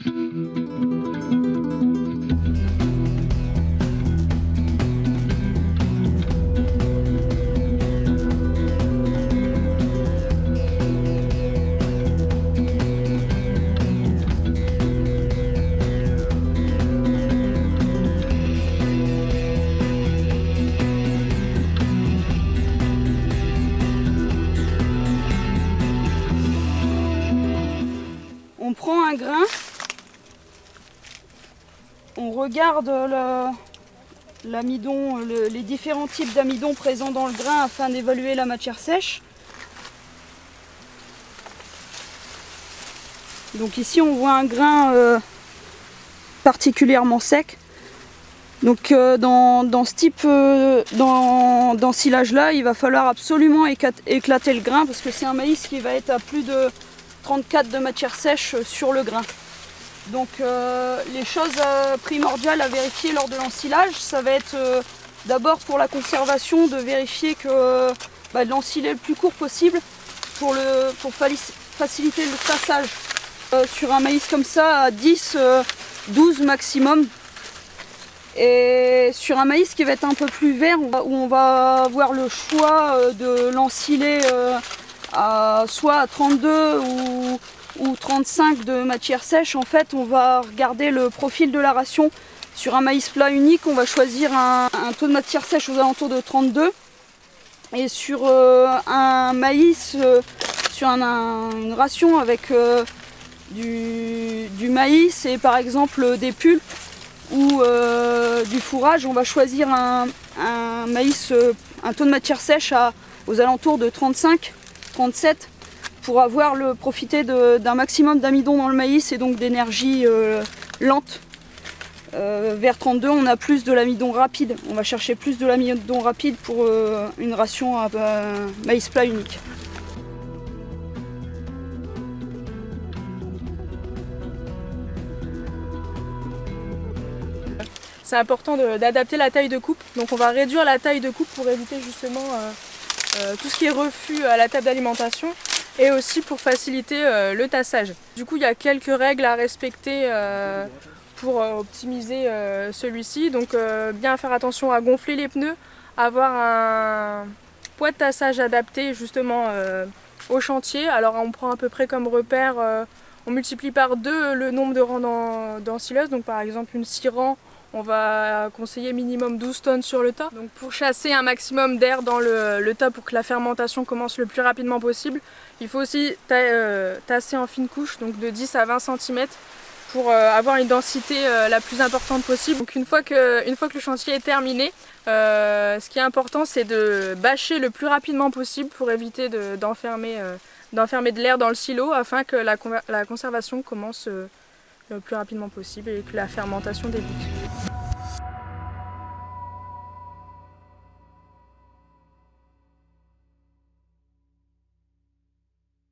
On prend un grain, on regarde l'amidon, les différents types d'amidon présents dans le grain afin d'évaluer la matière sèche. Donc ici on voit un grain particulièrement sec. Donc dans ce type d'ensilage là, il va falloir absolument éclater le grain parce que c'est un maïs qui va être à plus de 34 de matière sèche sur le grain. Donc les choses primordiales à vérifier lors de l'ensilage, ça va être d'abord pour la conservation de vérifier que de l'ensiler le plus court possible pour faciliter le tassage. Sur un maïs comme ça à 10, 12 maximum. Et sur un maïs qui va être un peu plus vert, où on va avoir le choix de l'ensiler soit à 32 ou 35 de matière sèche, en fait on va regarder le profil de la ration. Sur un maïs plat unique, on va choisir un taux de matière sèche aux alentours de 32. Et sur un maïs, sur une ration avec du maïs et par exemple des pulpes ou du fourrage, on va choisir un maïs, un taux de matière sèche aux alentours de 35, 37 pour profiter d'un maximum d'amidon dans le maïs et donc d'énergie lente. Vers 32, on a plus de l'amidon rapide. On va chercher plus de l'amidon rapide pour une ration à maïs plat unique. C'est important d'adapter la taille de coupe, donc on va réduire la taille de coupe pour éviter justement tout ce qui est refus à la table d'alimentation et aussi pour faciliter le tassage. Du coup il y a quelques règles à respecter pour optimiser celui-ci, donc bien faire attention à gonfler les pneus, avoir un poids de tassage adapté justement au chantier. Alors on prend à peu près comme repère, on multiplie par 2 le nombre de rangs d'ensileuse, donc par exemple une 6 rangs, on va conseiller minimum 12 tonnes sur le tas. Donc pour chasser un maximum d'air dans le tas pour que la fermentation commence le plus rapidement possible, il faut aussi tasser en fine couche, donc de 10 à 20 cm pour avoir une densité la plus importante possible. Donc une fois que le chantier est terminé, ce qui est important c'est de bâcher le plus rapidement possible pour éviter d'enfermer de l'air dans le silo afin que la conservation commence le plus rapidement possible et que la fermentation débute.